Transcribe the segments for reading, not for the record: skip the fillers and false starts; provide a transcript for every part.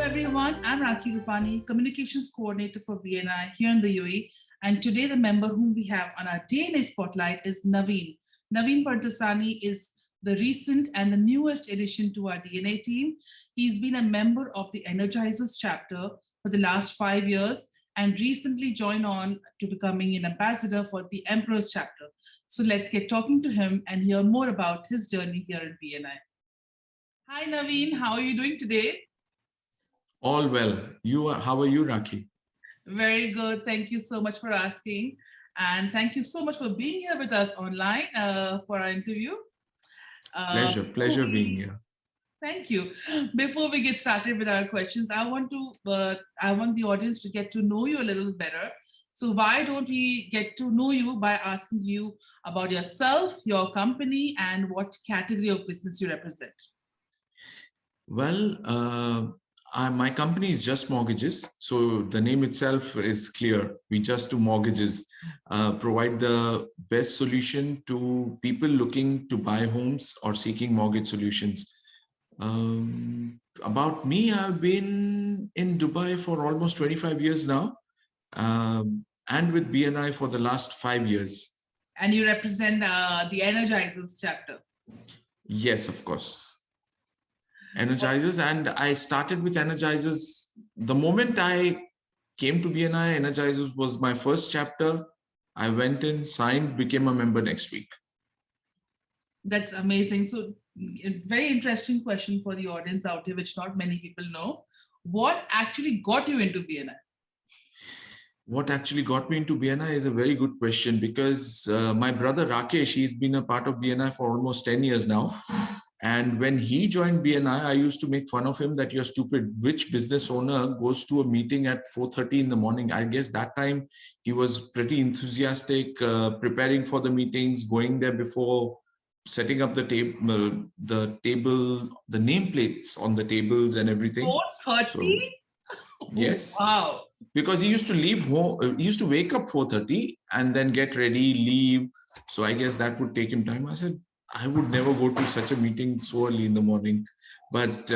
everyone. I'm Rakhi Rupani, Communications Coordinator for BNI here in the UAE. And today the member whom we have on our DNA Spotlight is Naveen. Naveen Pardesani is the recent and the newest addition to our DNA team. He's been a member of the Energizers chapter for the last 5 years and recently joined on to becoming an ambassador for the Emperor's chapter. So let's get talking to him and hear more about his journey here at BNI. Hi Naveen, how are you doing today? All well. How are you, Rakhi? Very good. Thank you so much for asking. And thank you so much for being here with us online for our interview. Pleasure being here. Thank you. Before we get started with our questions, I want the audience to get to know you a little better. So why don't we get to know you by asking you about yourself, your company, and what category of business you represent? Well, my company is Just Mortgages. So the name itself is clear. We just do mortgages, provide the best solution to people looking to buy homes or seeking mortgage solutions. About me, I've been in Dubai for almost 25 years now, and with BNI for the last 5 years. And you represent the Energizers chapter. Yes, of course. Energizers, and I started with Energizers. The moment I came to BNI, Energizers was my first chapter. I went in, signed, became a member next week. That's amazing. So a very interesting question for the audience out here, which not many people know. What actually got you into BNI? What actually got me into BNI is a very good question, because my brother Rakesh, he's been a part of BNI for almost 10 years now. And when he joined BNI, I used to make fun of him that you're stupid. Which business owner goes to a meeting at 4:30 in the morning? I guess that time he was pretty enthusiastic, preparing for the meetings, going there before, setting up the table, the nameplates on the tables and everything. 4:30? So, yes. Wow. Because he used to leave home, he used to wake up 4:30 and then get ready, leave. So I guess that would take him time. I said, I would never go to such a meeting so early in the morning. But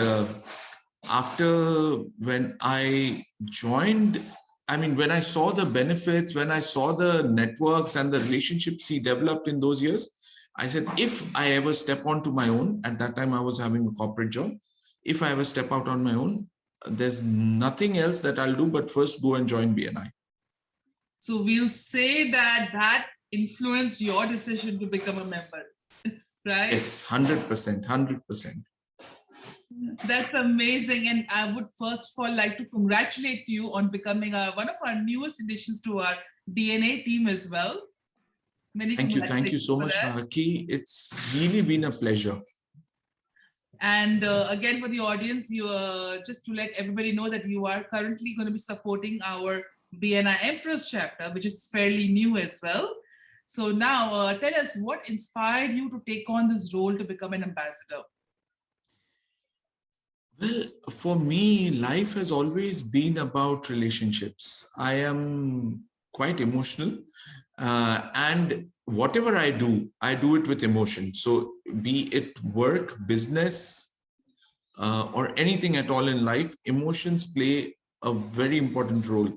after, when I joined, I mean, when I saw the benefits, when I saw the networks and the relationships he developed in those years, I said, if I ever step onto my own, at that time I was having a corporate job, if I ever step out on my own, there's nothing else that I'll do but first go and join BNI. So we'll say that that influenced your decision to become a member. Right? Yes, 100%, 100%. That's amazing. And I would first of all like to congratulate you on becoming one of our newest additions to our DNA team as well. Thank you so much, Rakhi. It's really been a pleasure. And again, for the audience, you just to let everybody know that you are currently going to be supporting our BNI Empress chapter, which is fairly new as well. So now tell us what inspired you to take on this role to become an ambassador? Well, for me, life has always been about relationships. I am quite emotional, and whatever I do it with emotion. So be it work, business, or anything at all in life, emotions play a very important role.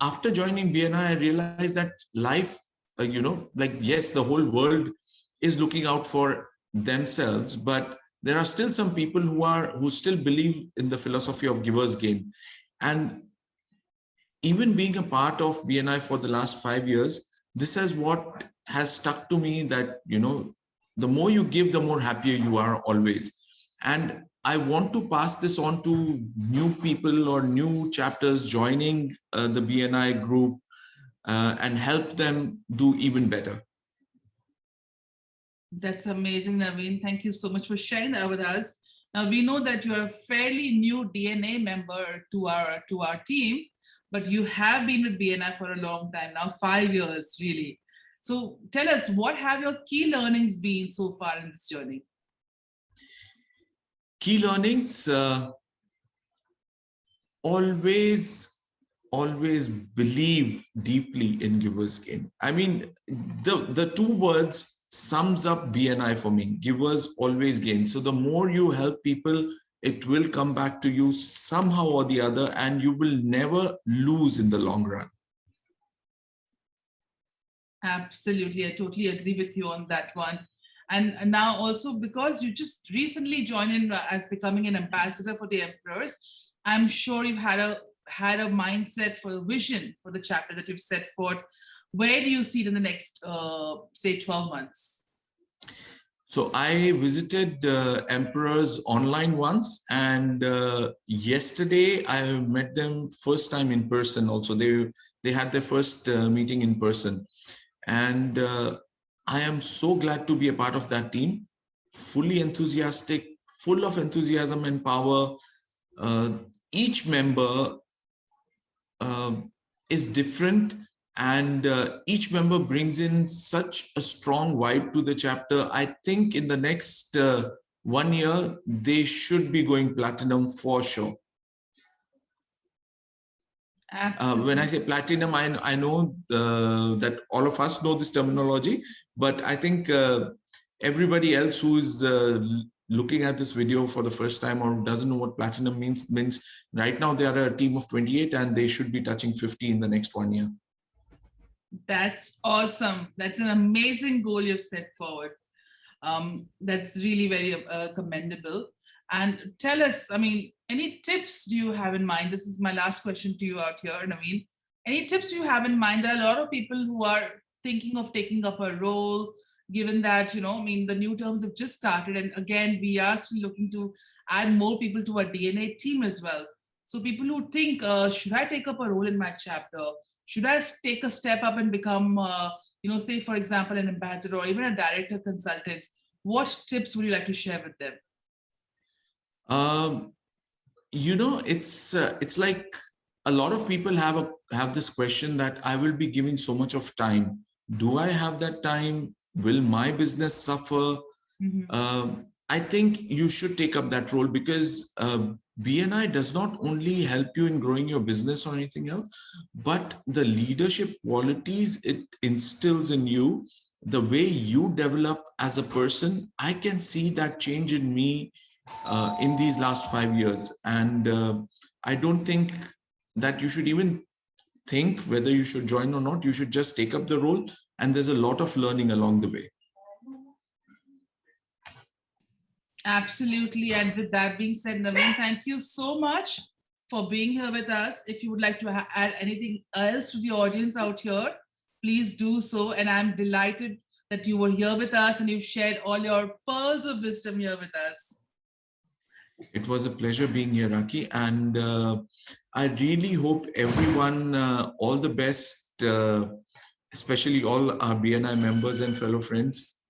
After joining BNI, I realized that life, yes, the whole world is looking out for themselves, but there are still some people who still believe in the philosophy of givers gain. And even being a part of BNI for the last 5 years, this is what has stuck to me, that, the more you give, the more happier you are always. And I want to pass this on to new people or new chapters joining the BNI group and help them do even better. That's amazing, Naveen. Thank you so much for sharing that with us. Now, we know that you're a fairly new DNA member to our team, but you have been with BNI for a long time now, 5 years, really. So tell us, what have your key learnings been so far in this journey? Key learnings, always believe deeply in givers gain. I mean, the two words sums up BNI for me: givers always gain. So the more you help people it will come back to you somehow or the other, and you will never lose in the long run. Absolutely. I totally agree with you on that one. And now also, because you just recently joined in as becoming an ambassador for the Emperors, I'm sure you've had a mindset for a vision for the chapter that you've set forth. Where do you see it in the next, say, 12 months? So I visited Emperors online once, and yesterday I met them first time in person. Also, they had their first meeting in person, and I am so glad to be a part of that team. Fully enthusiastic, full of enthusiasm and power. Each member is different, and each member brings in such a strong vibe to the chapter. I think in the next 1 year, they should be going platinum for sure. When I say platinum, I know that all of us know this terminology, but I think everybody else who is looking at this video for the first time or doesn't know what platinum means right now they are a team of 28 and they should be touching 50 in the next 1 year. That's awesome. That's an amazing goal you've set forward. That's really very commendable. And tell us, I mean, any tips do you have in mind? This is my last question to you out here, Naveen. Any tips you have in mind? There are a lot of people who are thinking of taking up a role, given that, you know, I mean, the new terms have just started. And again, we are still looking to add more people to our DNA team as well. So people who think, should I take up a role in my chapter? Should I take a step up and become, you know, say, for example, an ambassador or even a director consultant? What tips would you like to share with them? You know, it's like a lot of people have this question that I will be giving so much of time. Do I have that time? Will my business suffer? Mm-hmm. I think you should take up that role because BNI does not only help you in growing your business or anything else, but the leadership qualities it instills in you, the way you develop as a person. I can see that change in me in these last 5 years. And I don't think that you should even think whether you should join or not. You should just take up the role. And there's a lot of learning along the way. Absolutely. And with that being said, Naveen, thank you so much for being here with us. If you would like to add anything else to the audience out here, please do so. And I'm delighted that you were here with us and you've shared all your pearls of wisdom here with us. It was a pleasure being here, Raki. And I really hope everyone, all the best, especially all our BNI members and fellow friends.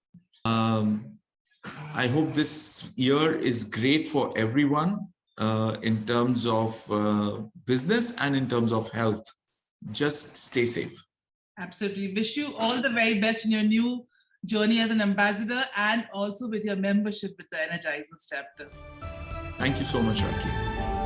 I hope this year is great for everyone in terms of business and in terms of health. Just stay safe. Absolutely. Wish you all the very best in your new journey as an ambassador and also with your membership with the Energizers chapter. Thank you so much, Raki.